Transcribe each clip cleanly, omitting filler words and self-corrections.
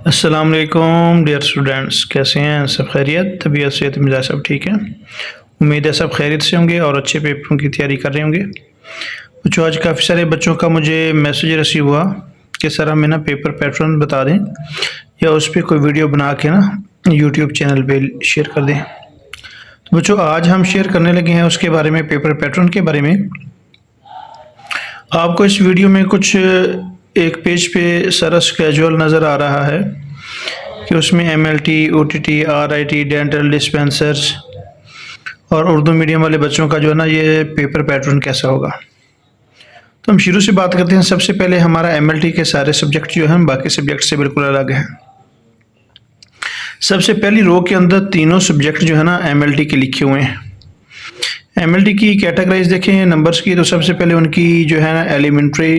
अस्सलाम वालेकुम dear students, कैसे हैं? सब खैरियत, तबीयत सेहत मिजाज सब ठीक है। उम्मीद है सब खैरियत से होंगे और अच्छे पेपरों की तैयारी कर रहे होंगे। बच्चों, आज काफ़ी सारे बच्चों का मुझे मैसेज रिसीव हुआ कि सर हमें ना पेपर पैटर्न बता दें या उस पर कोई वीडियो बना के ना यूट्यूब चैनल पे शेयर कर दें। तो बच्चों, आज हम शेयर करने लगे हैं उसके बारे में, पेपर पैटर्न के बारे में। आपको इस वीडियो में कुछ एक पेज पे सारा स्केजुअल नज़र आ रहा है कि उसमें MLT, OTT, RIT, dental dispensers और उर्दू मीडियम वाले बच्चों का जो है ना ये पेपर पैटर्न कैसा होगा। तो हम शुरू से बात करते हैं। सबसे पहले हमारा MLT के सारे सब्जेक्ट जो हैं बाकी सब्जेक्ट से बिल्कुल अलग हैं। सबसे पहली रो के अंदर तीनों सब्जेक्ट जो है ना MLT के लिखे हुए हैं। MLT की कैटेगराइज देखें नंबर्स की, तो सबसे पहले उनकी जो है ना एलिमेंट्री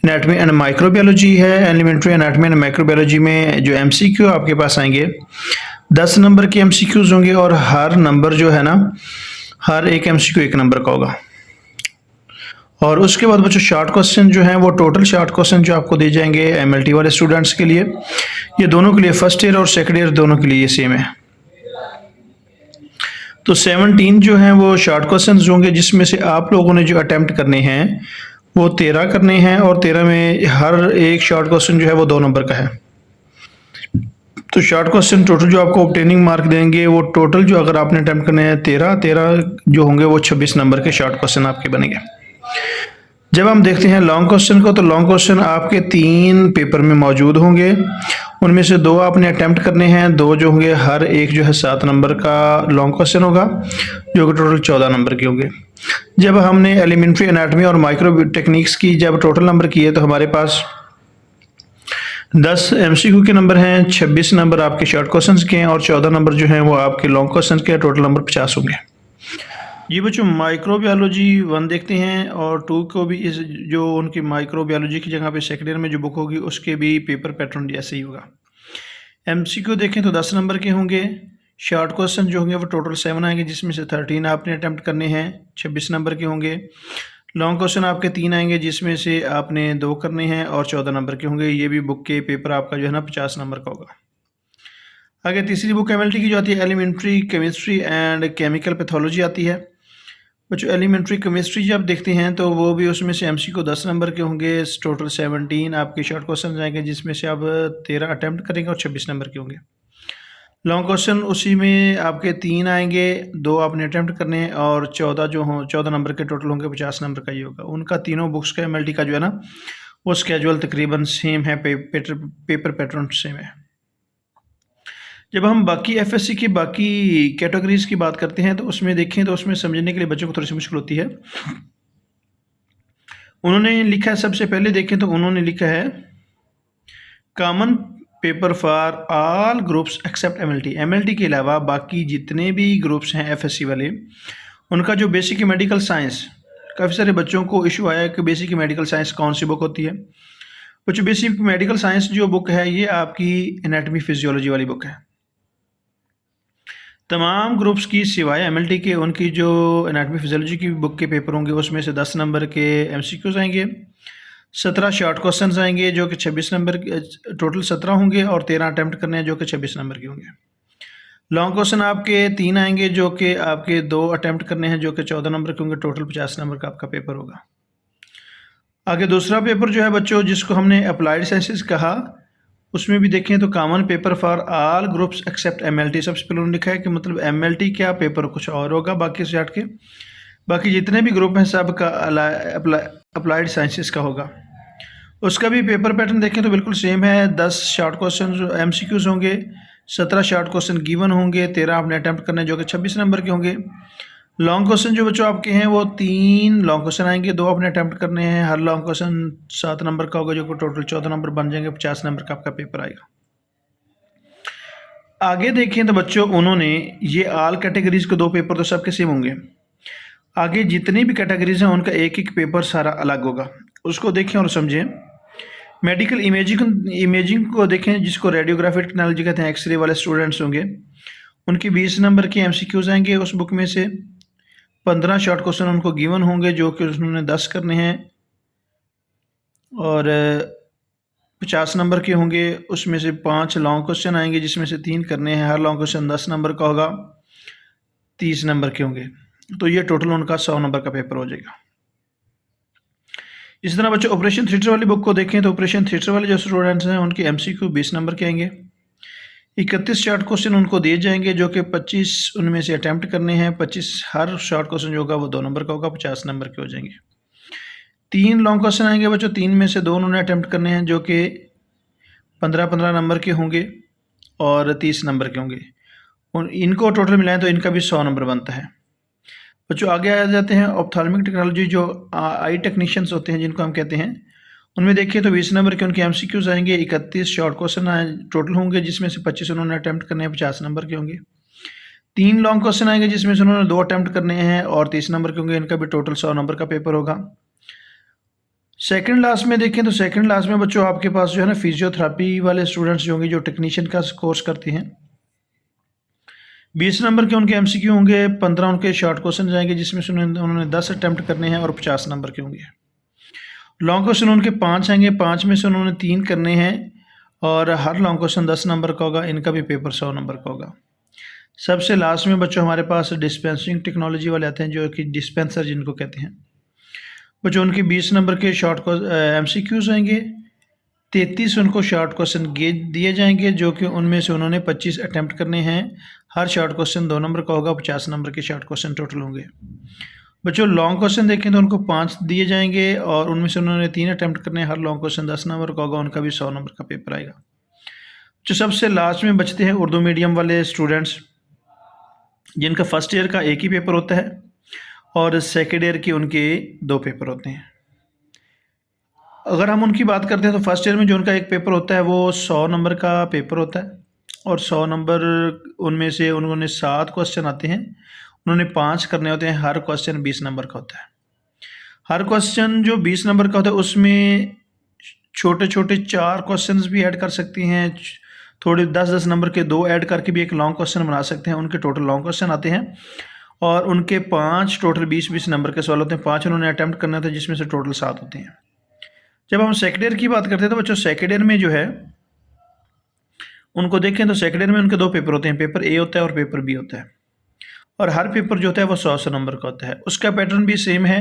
एनाटमी एंड माइक्रोबायोलॉजी है। एलिमेंट्री एनाटमी एंड माइक्रोबायोलॉजी में जो MCQ आपके पास आएंगे 10 नंबर के MCQs होंगे और हर नंबर जो है ना हर एक MCQ 1 नंबर का होगा। और उसके बाद बच्चों शॉर्ट क्वेश्चन जो हैं वो टोटल शॉर्ट क्वेश्चन जो आपको दिए जाएंगे MLT वाले स्टूडेंट्स के लिए, ये दोनों के लिए फर्स्ट ईयर और सेकेंड ईयर दोनों के लिए सेम है। तो 17 जो हैं वो शॉर्ट क्वेश्चन होंगे जिसमें से आप लोगों ने जो अटेम्प्ट करने हैं वो 13 करने हैं और 13 में हर एक शॉर्ट क्वेश्चन जो है वो 2 नंबर का है। तो शॉर्ट क्वेश्चन टोटल जो आपको ऑब्टेनिंग मार्क देंगे वो टोटल जो अगर आपने अटेम्प्ट करने हैं 13 जो होंगे वो 26 नंबर के शॉर्ट क्वेश्चन आपके बनेंगे। जब हम देखते हैं लॉन्ग क्वेश्चन को, तो लॉन्ग क्वेश्चन आपके 3 पेपर में मौजूद होंगे। उनमें से 2 आपने अटेम्प्ट करने हैं, 2 जो होंगे हर एक जो है 7 नंबर का लॉन्ग क्वेश्चन होगा जो कि टोटल 14 नंबर के होंगे। जब हमने एलिमेंट्री एनाटमी और माइक्रो टेक्निक्स की जब टोटल नंबर किए तो हमारे पास 10 MCQ के नंबर हैं, 26 नंबर आपके शॉर्ट क्वेश्चन के हैं और 14 नंबर जो हैं वो आपके लॉन्ग क्वेश्चन के। टोटल नंबर 50 होंगे। ये बच्चों माइक्रोबायोलॉजी 1 देखते हैं और 2 को भी इस जो उनकी माइक्रोबायोलॉजी की जगह पे सेकेंड ईयर में जो बुक होगी उसके भी पेपर पैटर्न ऐसे ही होगा। MCQ देखें तो 10 नंबर के होंगे। शॉर्ट क्वेश्चन जो होंगे वो टोटल 7 आएंगे जिसमें से 13 आपने अटेम्प्ट करने हैं, 26 नंबर के होंगे। लॉन्ग क्वेश्चन आपके 3 आएंगे जिसमें से आपने 2 करने हैं और 14 नंबर के होंगे। ये भी बुक के पेपर आपका जो है ना 50 नंबर का होगा। आगे तीसरी बुक MLT की जो आती है elementary chemistry and chemical pathology आती है। बच्चों एलिमेंट्री केमिस्ट्री जब देखते हैं तो वो भी उसमें से MCQ 10 नंबर के होंगे। टोटल 17 आपके शॉर्ट क्वेश्चन आएंगे जिसमें से आप 13 अटेम्प्ट करेंगे और 26 नंबर के होंगे। लॉन्ग क्वेश्चन उसी में आपके 3 आएंगे, 2 आपने अटेम्प्ट करने हैं और 14 जो हों 14 नंबर के टोटल होंगे, 50 नंबर का ये होगा। उनका तीनों बुक्स का MLT का जो है ना वो स्केजुअल तकरीबन सेम है, पेपर पैटर्न सेम है। जब हम बाकी FSC की बाकी कैटेगरीज की बात करते हैं तो उसमें देखें तो उसमें समझने के लिए बच्चों को थोड़ी सी मुश्किल होती है। उन्होंने लिखा है, सबसे पहले देखें तो उन्होंने लिखा है common paper for all groups except MLT के अलावा बाकी जितने भी ग्रुप्स हैं FSC वाले उनका जो बेसिक मेडिकल साइंस, काफ़ी सारे बच्चों को इशू आया कि बेसिक मेडिकल साइंस कौन सी बुक होती है। बच्चों बेसिक मेडिकल साइंस जो बुक है ये आपकी एनाटमी फिजियोलॉजी वाली बुक है। तमाम ग्रुप्स की सिवाय MLT के उनकी जो एनाटमी फिजियोलॉजी की बुक के पेपर होंगे उसमें से 10 नंबर के MCQs आएंगे, 17 शॉर्ट क्वेश्चंस आएंगे जो कि 26 नंबर के, टोटल 17 होंगे और 13 अटैम्प्ट करने हैं जो कि 26 नंबर के होंगे। लॉन्ग क्वेश्चन आपके 3 आएंगे जो कि आपके 2 अटैम्प्ट करने हैं जो कि 14 नंबर के होंगे। टोटल 50 नंबर का आपका पेपर होगा। आगे दूसरा पेपर जो है बच्चों जिसको हमने अप्लाइड साइंसेस कहा, उसमें भी देखें तो common paper for all groups except MLT। सबसे पहले उन्होंने लिखा है कि मतलब MLT क्या पेपर कुछ और होगा बाकी से हट के, बाकी जितने भी ग्रुप हैं सब का अप्लाइड साइंसेस का होगा। उसका भी पेपर पैटर्न देखें तो बिल्कुल सेम है। 10 शॉर्ट क्वेश्चन MCQs होंगे, 17 शॉर्ट क्वेश्चन गिवन होंगे, 13 आपने अटैम्प्ट करने जो कि 26 नंबर के होंगे। लॉन्ग क्वेश्चन जो बच्चों आपके हैं वो 3 लॉन्ग क्वेश्चन आएंगे, 2 आपने अटैम्प्ट करने हैं, हर लॉन्ग क्वेश्चन 7 नंबर का होगा जो कि टोटल 14 नंबर बन जाएंगे, 50 नंबर का आपका पेपर आएगा। आगे देखें तो बच्चों उन्होंने ये ऑल कैटेगरीज के 2 पेपर तो सबके सेम होंगे। आगे जितनी भी कैटेगरीज हैं उनका एक एक पेपर सारा अलग होगा, उसको देखें और समझें। मेडिकल इमेजिंग को देखें जिसको रेडियोग्राफी टेक्नोलॉजी कहते हैं, एक्सरे वाले स्टूडेंट्स होंगे, उनकी 20 नंबर की MCQs आएंगे उस बुक में से। 15 शॉर्ट क्वेश्चन उनको गिवन होंगे जो कि उन्होंने 10 करने हैं और 50 नंबर के होंगे, उसमें से 5 लॉन्ग क्वेश्चन आएंगे जिसमें से 3 करने हैं। हर लॉन्ग क्वेश्चन 10 नंबर का होगा, 30 नंबर के होंगे, तो ये टोटल उनका 100 नंबर का पेपर हो जाएगा। इस तरह बच्चों ऑपरेशन थिएटर वाली बुक को देखें तो ऑपरेशन थिएटर वाले जो स्टूडेंट्स हैं उनके MCQ 20 नंबर के आएंगे। 31 शॉर्ट क्वेश्चन उनको दिए जाएंगे जो कि 25 उनमें से अटैम्प्ट करने हैं। 25 हर शॉर्ट क्वेश्चन जो होगा वो 2 नंबर का होगा, 50 नंबर के हो जाएंगे। 3 लॉन्ग क्वेश्चन आएंगे बच्चों, 3 में से 2 उन्होंने अटैम्प्ट करने हैं जो कि 15-15 नंबर के होंगे और 30 नंबर के होंगे। और इनको टोटल मिलाएं तो इनका भी 100 नंबर बनता है। बच्चों आगे आ जाते हैं ऑप्थेल्मिक टेक्नोलॉजी, जो आई टेक्नीशियंस होते हैं जिनको हम कहते हैं, उनमें देखिए तो 20 नंबर के उनके MCQs आएंगे। 31 शॉर्ट क्वेश्चन टोटल होंगे जिसमें से 25 उन्होंने अटैम्प्ट करने हैं, 50 नंबर के होंगे। 3 लॉन्ग क्वेश्चन आएंगे जिसमें से उन्होंने 2 अटैम्प्ट करने हैं और 30 नंबर के होंगे, इनका भी टोटल 100 नंबर का पेपर होगा। सेकंड लास्ट में देखें तो सेकंड लास्ट में बच्चों आपके पास जो है ना फिजियोथेरेपी वाले स्टूडेंट्स जो होंगे, जो टेक्नीशियन का कोर्स करते हैं, 20 नंबर के उनके MCQ होंगे, 15 उनके शॉर्ट क्वेश्चन जाएंगे जिसमें से उन्होंने 10 अटैम्प्ट करने हैं और 50 नंबर के होंगे। लॉन्ग क्वेश्चन उनके 5 आएंगे, 5 में से उन्होंने 3 करने हैं और हर लॉन्ग क्वेश्चन 10 नंबर का होगा, इनका भी पेपर 100 नंबर का होगा। सबसे लास्ट में बच्चों हमारे पास डिस्पेंसिंग टेक्नोलॉजी वाले आते हैं जो कि डिस्पेंसर जिनको कहते हैं। बच्चों उनके 20 नंबर के शॉर्ट MCQs आएंगे, 33 उनको शॉर्ट क्वेश्चन दिए जाएंगे जो कि उनमें से उन्होंने 25 अटैम्प्ट करने हैं। हर शॉर्ट क्वेश्चन 2 नंबर का होगा, 50 नंबर के शॉर्ट क्वेश्चन टोटल होंगे। बच्चों लॉन्ग क्वेश्चन देखें तो उनको 5 दिए जाएंगे और उनमें से उन्होंने 3 अटैम्प्ट करने हैं। हर लॉन्ग क्वेश्चन 10 नंबर का होगा, उनका भी 100 नंबर का पेपर आएगा। जो सबसे लास्ट में बचते हैं उर्दू मीडियम वाले स्टूडेंट्स, जिनका फर्स्ट ईयर का एक ही पेपर होता है और सेकेंड ईयर के उनके 2 पेपर होते हैं। अगर हम उनकी बात करते हैं तो फर्स्ट ईयर में जो उनका एक पेपर होता है वो 100 नंबर का पेपर होता है और 100 नंबर उनमें से उन्होंने 7 क्वेश्चन आते हैं, उन्होंने 5 करने होते हैं। हर क्वेश्चन 20 नंबर का होता है। हर क्वेश्चन जो 20 नंबर का होता है उसमें छोटे छोटे 4 क्वेश्चंस भी ऐड कर सकती हैं, थोड़े 10-10 नंबर के 2 ऐड करके भी एक लॉन्ग क्वेश्चन बना सकते हैं। उनके टोटल लॉन्ग क्वेश्चन आते हैं और उनके 5 टोटल 20-20 नंबर के सवाल होते हैं। 5 उन्होंने अटैम्प्ट करना था जिसमें से टोटल 7 होते हैं। जब हम सेकेंड ईयर की बात करते हैं तो बच्चों सेकेंड ईयर में जो है उनको देखें तो सेकेंड ईयर में उनके 2 पेपर होते हैं, पेपर A होता है और पेपर B होता है और हर पेपर जो होता है वो 100 नंबर का होता है। उसका पैटर्न भी सेम है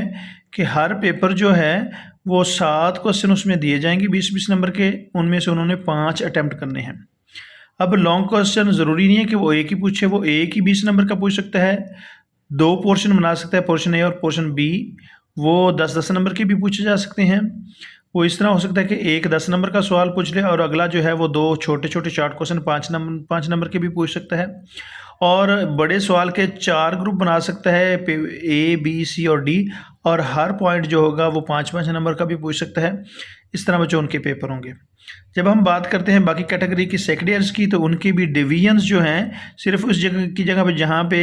कि हर पेपर जो है वो 7 क्वेश्चन उसमें दिए जाएंगे 20-20 नंबर के, उनमें से उन्होंने 5 अटैम्प्ट करने हैं। अब लॉन्ग क्वेश्चन ज़रूरी नहीं है कि वो एक ही पूछे, वो एक ही 20 नंबर का पूछ सकता है, 2 पोर्शन बना सकता है, पोर्शन A और पोर्शन B, वो 10-10 नंबर के भी पूछे जा सकते हैं। वो इस तरह हो सकता है कि एक 10 नंबर का सवाल पूछ ले और अगला जो है वो 2 छोटे छोटे शॉर्ट क्वेश्चन 5 नंबर के भी पूछ सकता है और बड़े सवाल के 4 ग्रुप बना सकता है, A, B, C और D, और हर पॉइंट जो होगा वो 5-5 नंबर का भी पूछ सकता है। इस तरह बच्चों उनके पेपर होंगे। जब हम बात करते हैं बाकी कैटेगरी की सेकेंड ईयर्स की, तो उनकी भी डिवीजन्स जो हैं सिर्फ उस जगह पे जहाँ पे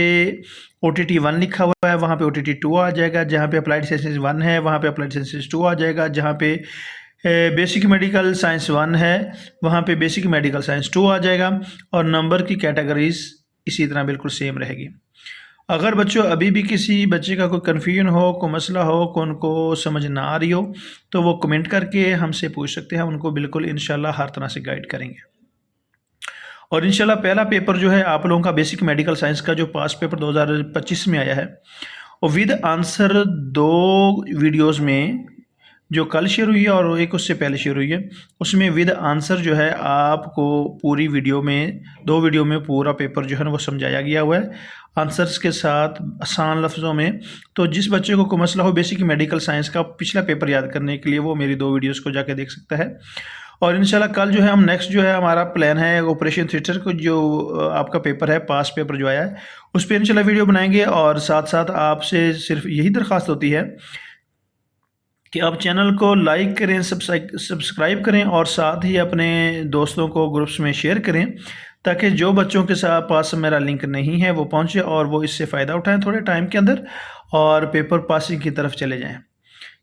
OTT 1 लिखा हुआ है वहाँ पे OTT 2 आ जाएगा, जहाँ पे अप्लाइड साइंसेज 1 है वहाँ पे अप्लाइड साइंसेज 2 आ जाएगा, जहाँ पे बेसिक मेडिकल साइंस 1 है वहाँ पे बेसिक मेडिकल साइंस 2 आ जाएगा और नंबर की कैटेगरीज इसी तरह बिल्कुल सेम रहेगी। अगर बच्चों अभी भी किसी बच्चे का कोई कन्फ्यूजन हो, कोई मसला हो, को उनको समझ ना आ रही हो तो वो कमेंट करके हमसे पूछ सकते हैं, हम उनको बिल्कुल इंशाल्लाह हर तरह से गाइड करेंगे। और इंशाल्लाह पहला पेपर जो है आप लोगों का बेसिक मेडिकल साइंस का जो पास पेपर 2025 में आया है और विद आंसर 2 वीडियोस में जो कल शेयर हुई है और एक उससे पहले शेयर हुई है, उसमें विद आंसर जो है आपको पूरी वीडियो में 2 वीडियो में पूरा पेपर जो है ना वो समझाया गया हुआ है आंसर्स के साथ आसान लफ्ज़ों में। तो जिस बच्चे को कोई मसला हो बेसिक मेडिकल साइंस का पिछला पेपर याद करने के लिए वो मेरी 2 वीडियोस को जाके देख सकता है। और इंशाल्लाह कल जो है हम नेक्स्ट जो है हमारा प्लान है ऑपरेशन थिएटर को जो आपका पेपर है पास पेपर जो आया है उस पर इंशाल्लाह वीडियो बनाएंगे। और साथ साथ आपसे सिर्फ यही दरख्वास्त होती है कि आप चैनल को लाइक करें, सब्सक्राइब करें और साथ ही अपने दोस्तों को ग्रुप्स में शेयर करें ताकि जो बच्चों के साथ पास मेरा लिंक नहीं है वो पहुंचे और वो इससे फ़ायदा उठाएं थोड़े टाइम के अंदर और पेपर पासिंग की तरफ चले जाएं।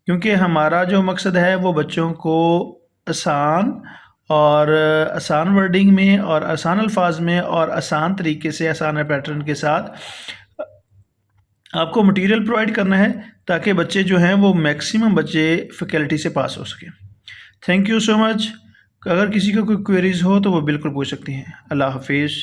क्योंकि हमारा जो मकसद है वो बच्चों को आसान वर्डिंग में और आसान अल्फाज में और आसान तरीके से आसान पैटर्न के साथ आपको मटेरियल प्रोवाइड करना है ताकि बच्चे जो हैं वो मैक्सिमम बच्चे फैकल्टी से पास हो सकें। Thank you so much. अगर किसी को कोई क्वेरीज हो तो वो बिल्कुल पूछ सकती हैं। अल्लाह हाफिज़।